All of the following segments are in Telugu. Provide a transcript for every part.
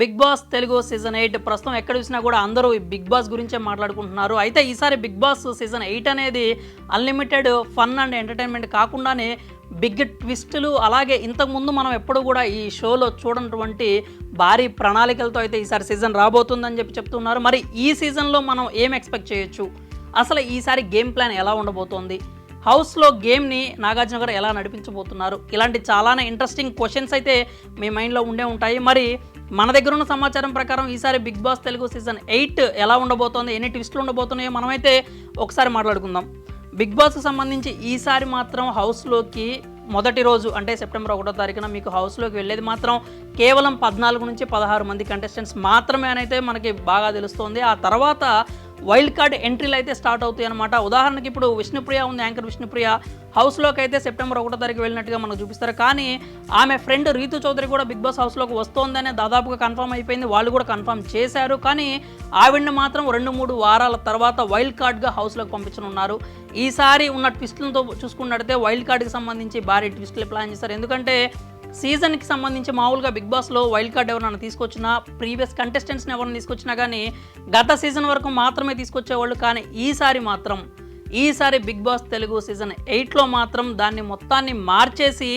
బిగ్ బాస్ తెలుగు సీజన్ 8 ప్రస్తుతం ఎక్కడ చూసినా కూడా అందరూ ఈ బిగ్ బాస్ గురించే మాట్లాడుకుంటున్నారు. అయితే ఈసారి బిగ్ బాస్ సీజన్ 8 అనేది అన్లిమిటెడ్ ఫన్ అండ్ ఎంటర్టైన్మెంట్ కాకుండానే బిగ్ ట్విస్టులు, అలాగే ఇంతకుముందు మనం ఎప్పుడు కూడా ఈ షోలో చూడనటువంటి భారీ ప్రణాళికలతో అయితే ఈసారి సీజన్ రాబోతుందని చెప్తున్నారు. మరి ఈ సీజన్లో మనం ఏం ఎక్స్పెక్ట్ చేయొచ్చు, అసలు ఈసారి గేమ్ ప్లాన్ ఎలా ఉండబోతోంది, హౌస్లో గేమ్ని నాగార్జున గారు ఎలా నడిపించబోతున్నారు, ఇలాంటి చాలానే ఇంట్రెస్టింగ్ క్వశ్చన్స్ అయితే మీ మైండ్లో ఉండే ఉంటాయి. మరి మన దగ్గర ఉన్న సమాచారం ప్రకారం ఈసారి బిగ్ బాస్ తెలుగు సీజన్ 8 ఎలా ఉండబోతోంది, ఎన్ని ట్విస్టులు ఉండబోతున్నాయో మనమైతే ఒకసారి మాట్లాడుకుందాం. బిగ్ బాస్కి సంబంధించి ఈసారి మాత్రం హౌస్లోకి మొదటి రోజు అంటే సెప్టెంబర్ 1వ తారీఖున మీకు హౌస్లోకి వెళ్ళేది మాత్రం కేవలం 14 నుంచి 16 మంది కంటెస్టెంట్స్ మాత్రమే అనైతే మనకి బాగా తెలుస్తోంది. ఆ తర్వాత వైల్డ్ కార్డ్ ఎంట్రీలు అయితే స్టార్ట్ అవుతాయి అనమాట. ఉదాహరణకి ఇప్పుడు విష్ణుప్రియ ఉంది, యాంకర్ విష్ణుప్రియ హౌస్లోకి అయితే సెప్టెంబర్ 1వ తారీఖు వెళ్ళినట్టుగా మనకు చూపిస్తారు. కానీ ఆమె ఫ్రెండ్ రీతు చౌదరి కూడా బిగ్ బాస్ హౌస్లోకి వస్తోందనే దాదాపుగా కన్ఫర్మ్ అయిపోయింది, వాళ్ళు కూడా కన్ఫర్మ్ చేశారు. కానీ ఆవిడ్ని మాత్రం 2-3 వారాల తర్వాత వైల్డ్ కార్డ్గా హౌస్లోకి పంపించనున్నారు. ఈసారి ఉన్న ట్విస్టులతో చూసుకున్నట్టయితే వైల్డ్ కార్డ్కి సంబంధించి భారీ ట్విస్టులు ప్లాన్ చేస్తారు. ఎందుకంటే సీజన్కి సంబంధించి మామూలుగా బిగ్ బాస్లో వైల్డ్ కార్డ్ ఎవరైనా తీసుకొచ్చినా, ప్రీవియస్ కంటెస్టెంట్స్ని ఎవరైనా తీసుకొచ్చినా కానీ గత సీజన్ వరకు మాత్రమే తీసుకొచ్చేవాళ్ళు. కానీ ఈసారి బిగ్ బాస్ తెలుగు సీజన్ 8లో మాత్రం దాన్ని మొత్తాన్ని మార్చేసి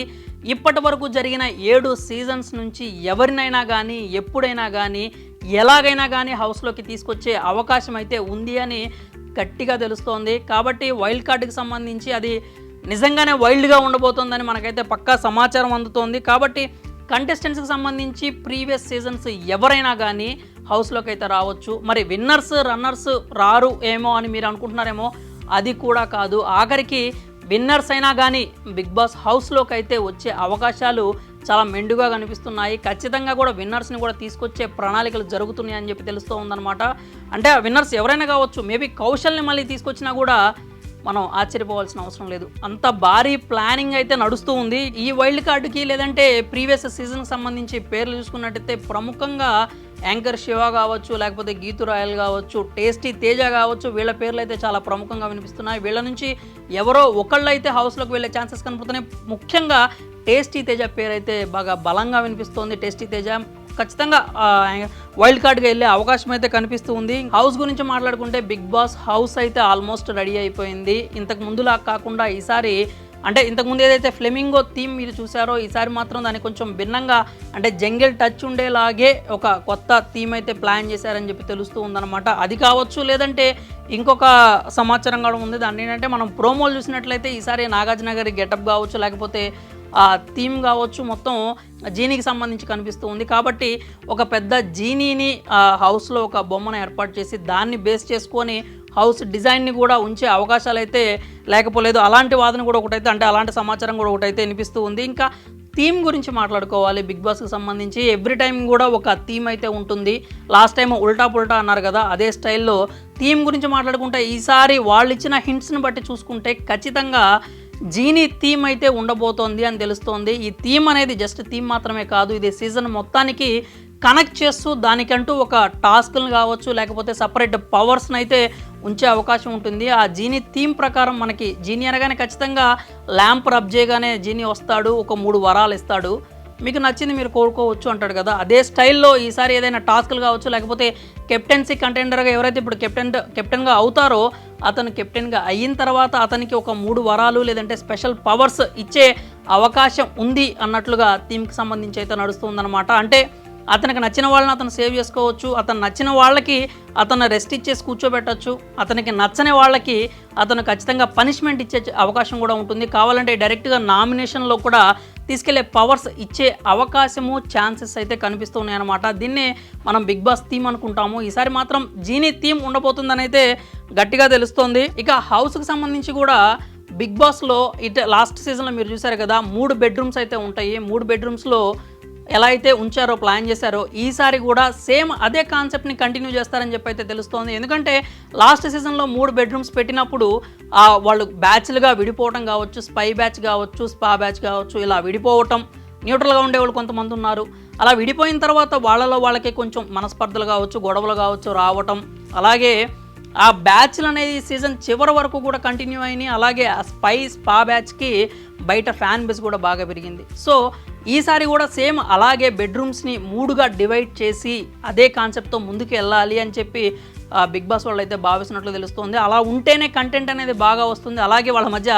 ఇప్పటి వరకు జరిగిన 7 సీజన్స్ నుంచి ఎవరినైనా కానీ ఎప్పుడైనా కానీ ఎలాగైనా కానీ హౌస్లోకి తీసుకొచ్చే అవకాశం అయితే ఉంది అని గట్టిగా తెలుస్తోంది. కాబట్టి వైల్డ్ కార్డుకి సంబంధించి అది నిజంగానే వైల్డ్గా ఉండబోతోందని మనకైతే పక్కా సమాచారం అందుతోంది. కాబట్టి కంటెస్టెంట్స్కి సంబంధించి ప్రీవియస్ సీజన్స్ ఎవరైనా కానీ హౌస్లోకి అయితే రావచ్చు. మరి విన్నర్స్ రన్నర్స్ రారు ఏమో అని మీరు అనుకుంటున్నారేమో, అది కూడా కాదు. ఆఖరికి విన్నర్స్ అయినా కానీ బిగ్ బాస్ హౌస్లోకి అయితే వచ్చే అవకాశాలు చాలా మెండుగా కనిపిస్తున్నాయి. ఖచ్చితంగా కూడా విన్నర్స్ని కూడా తీసుకొచ్చే ప్రణాళికలు జరుగుతున్నాయి అని చెప్పి తెలుస్తూ ఉందన్నమాట. అంటే ఆ విన్నర్స్ ఎవరైనా కావచ్చు, మేబీ కౌశల్ని మళ్ళీ తీసుకొచ్చినా కూడా మనం ఆశ్చర్యపోవాల్సిన అవసరం లేదు. అంత భారీ ప్లానింగ్ అయితే నడుస్తూ ఉంది. ఈ వైల్డ్ కార్డుకి లేదంటే ప్రీవియస్ సీజన్కి సంబంధించి పేర్లు చూసుకున్నట్టయితే ప్రముఖంగా యాంకర్ శివ కావచ్చు, లేకపోతే గీతు రాయల్ కావచ్చు, టేస్టీ తేజ కావచ్చు, వీళ్ళ పేర్లు అయితే చాలా ప్రముఖంగా వినిపిస్తున్నాయి. వీళ్ళ నుంచి ఎవరో ఒకళ్ళు అయితే హౌస్లోకి వెళ్ళే ఛాన్సెస్ కనపడుతున్నాయి. ముఖ్యంగా టేస్టీ తేజ పేరు అయితే బాగా బలంగా వినిపిస్తోంది. టేస్టీ తేజ ఖచ్చితంగా వైల్డ్ కార్డ్గా వెళ్ళే అవకాశం అయితే కనిపిస్తూ ఉంది. హౌస్ గురించి మాట్లాడుకుంటే బిగ్ బాస్ హౌస్ అయితే ఆల్మోస్ట్ రెడీ అయిపోయింది. ఇంతకు ముందులా కాకుండా ఈసారి అంటే ఇంతకుముందు ఏదైతే ఫ్లెమింగో థీమ్ మీరు చూసారో, ఈసారి మాత్రం దాన్ని కొంచెం భిన్నంగా అంటే జంగిల్ టచ్ ఉండేలాగే ఒక కొత్త థీమ్ అయితే ప్లాన్ చేశారని చెప్పి తెలుస్తూ ఉందన్నమాట. అది కావచ్చు, లేదంటే ఇంకొక సమాచారం కూడా ఉంది. దాన్ని ఏంటంటే మనం ప్రోమోలు చూసినట్లయితే ఈసారి నాగార్జున గారి గెటప్ కావచ్చు, లేకపోతే ఆ థీమ్ కావచ్చు, మొత్తం జీనీకి సంబంధించి కనిపిస్తూ ఉంది. కాబట్టి ఒక పెద్ద జీనీని హౌస్లో ఒక బొమ్మను ఏర్పాటు చేసి దాన్ని బేస్ చేసుకొని హౌస్ డిజైన్ని కూడా ఉంచే అవకాశాలు అయితే లేకపోలేదు. అలాంటి వాదన కూడా ఒకటైతే అంటే అలాంటి సమాచారం కూడా ఒకటైతే వినిపిస్తూ ఉంది. ఇంకా థీమ్ గురించి మాట్లాడుకోవాలి. బిగ్ బాస్కి సంబంధించి ఎవ్రీ టైం కూడా ఒక థీమ్ అయితే ఉంటుంది. లాస్ట్ టైం ఉల్టా పుల్టా అన్నారు కదా, అదే స్టైల్లో థీమ్ గురించి మాట్లాడుకుంటే ఈసారి వాళ్ళు ఇచ్చిన హింట్స్ని బట్టి చూసుకుంటే ఖచ్చితంగా జీనీ థీమ్ అయితే ఉండబోతోంది అని తెలుస్తోంది. ఈ థీమ్ అనేది జస్ట్ థీమ్ మాత్రమే కాదు, ఇది సీజన్ మొత్తానికి కనెక్ట్ చేస్తూ దానికంటూ ఒక టాస్క్లను కావచ్చు, లేకపోతే సపరేట్ పవర్స్ని అయితే ఉంచే అవకాశం ఉంటుంది. ఆ జీనీ థీమ్ ప్రకారం మనకి జీనీ అనగానే ఖచ్చితంగా ల్యాంప్ రబ్ చేయగానే జీనీ వస్తాడు, ఒక 3 వరాలు ఇస్తాడు, మీకు నచ్చింది మీరు కోరుకోవచ్చు అంటాడు కదా. అదే స్టైల్లో ఈసారి ఏదైనా టాస్క్లు కావచ్చు, లేకపోతే కెప్టెన్సీ కంటెండర్గా ఎవరైతే ఇప్పుడు కెప్టెన్గా అవుతారో అతను కెప్టెన్గా అయిన తర్వాత అతనికి ఒక 3 వరాలు లేదంటే స్పెషల్ పవర్స్ ఇచ్చే అవకాశం ఉంది అన్నట్లుగా థీమ్కి సంబంధించి అయితే నడుస్తుందన్నమాట. అంటే అతనికి నచ్చిన వాళ్ళని అతను సేవ్ చేసుకోవచ్చు, అతను నచ్చిన వాళ్ళకి అతను రెస్ట్ ఇచ్చేసి కూర్చోబెట్టచ్చు, అతనికి నచ్చని వాళ్ళకి అతను ఖచ్చితంగా పనిష్మెంట్ ఇచ్చే అవకాశం కూడా ఉంటుంది. కావాలంటే డైరెక్ట్గా నామినేషన్లో కూడా తీసుకెళ్లే పవర్స్ ఇచ్చే అవకాశము, ఛాన్సెస్ అయితే కనిపిస్తున్నాయి అన్నమాట. దీన్నే మనం బిగ్ బాస్ థీమ్ అనుకుంటాము. ఈసారి మాత్రం జీనీ థీమ్ ఉండబోతుందని అయితే గట్టిగా తెలుస్తోంది. ఇక హౌస్కి సంబంధించి కూడా బిగ్ బాస్లో లాస్ట్ సీజన్లో మీరు చూసారు కదా, 3 బెడ్రూమ్స్ అయితే ఉంటాయి. 3 బెడ్రూమ్స్లో ఎలా అయితే ఉంచారో ప్లాన్ చేశారో ఈసారి కూడా సేమ్ అదే కాన్సెప్ట్ని కంటిన్యూ చేస్తారని చెప్పి అయితే తెలుస్తోంది. ఎందుకంటే లాస్ట్ సీజన్లో 3 బెడ్రూమ్స్ పెట్టినప్పుడు వాళ్ళు బ్యాచ్లుగా విడిపోవటం కావచ్చు, స్పై బ్యాచ్ కావచ్చు, స్పా బ్యాచ్ కావచ్చు, ఇలా విడిపోవటం, న్యూట్రల్గా ఉండేవాళ్ళు కొంతమంది ఉన్నారు. అలా విడిపోయిన తర్వాత వాళ్ళకి కొంచెం మనస్పర్ధలు కావచ్చు, గొడవలు కావచ్చు రావటం, అలాగే ఆ బ్యాచ్లు అనేది సీజన్ చివరి వరకు కూడా కంటిన్యూ అయినాయి. అలాగే ఆ స్పా బ్యాచ్కి బయట ఫ్యాన్ బేస్ కూడా బాగా పెరిగింది. సో ఈసారి కూడా సేమ్ అలాగే బెడ్రూమ్స్ని 3గా డివైడ్ చేసి అదే కాన్సెప్ట్తో ముందుకు వెళ్ళాలి అని చెప్పి బిగ్ బాస్ వాళ్ళు అయితే భావిస్తున్నట్లు తెలుస్తుంది. అలా ఉంటేనే కంటెంట్ అనేది బాగా వస్తుంది, అలాగే వాళ్ళ మధ్య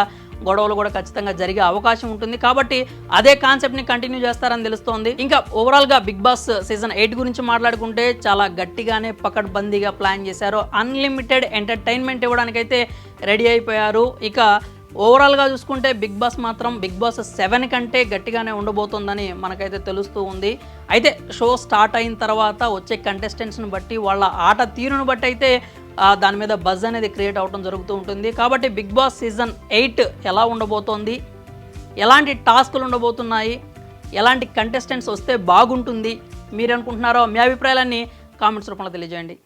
గొడవలు కూడా ఖచ్చితంగా జరిగే అవకాశం ఉంటుంది. కాబట్టి అదే కాన్సెప్ట్ని కంటిన్యూ చేస్తారని తెలుస్తోంది. ఇంకా ఓవరాల్గా బిగ్ బాస్ సీజన్ 8 గురించి మాట్లాడుకుంటే చాలా గట్టిగానే పకడ్బందీగా ప్లాన్ చేశారు. అన్లిమిటెడ్ ఎంటర్టైన్మెంట్ ఇవ్వడానికైతే రెడీ అయిపోయారు. ఇక ఓవరాల్గా చూసుకుంటే బిగ్ బాస్ మాత్రం బిగ్ బాస్ 7 కంటే గట్టిగానే ఉండబోతోందని మనకైతే తెలుస్తూ ఉంది. అయితే షో స్టార్ట్ అయిన తర్వాత వచ్చే కంటెస్టెంట్స్ని బట్టి వాళ్ళ ఆట తీరును బట్టి అయితే దాని మీద బజ్ అనేది క్రియేట్ అవ్వడం జరుగుతూ ఉంటుంది. కాబట్టి బిగ్ బాస్ సీజన్ 8 ఎలా ఉండబోతోంది, ఎలాంటి టాస్కులు ఉండబోతున్నాయి, ఎలాంటి కంటెస్టెంట్స్ వస్తే బాగుంటుంది, మీరు అనుకుంటున్నారో మీ అభిప్రాయాలన్నీ కామెంట్స్ రూపంలో తెలియజేయండి.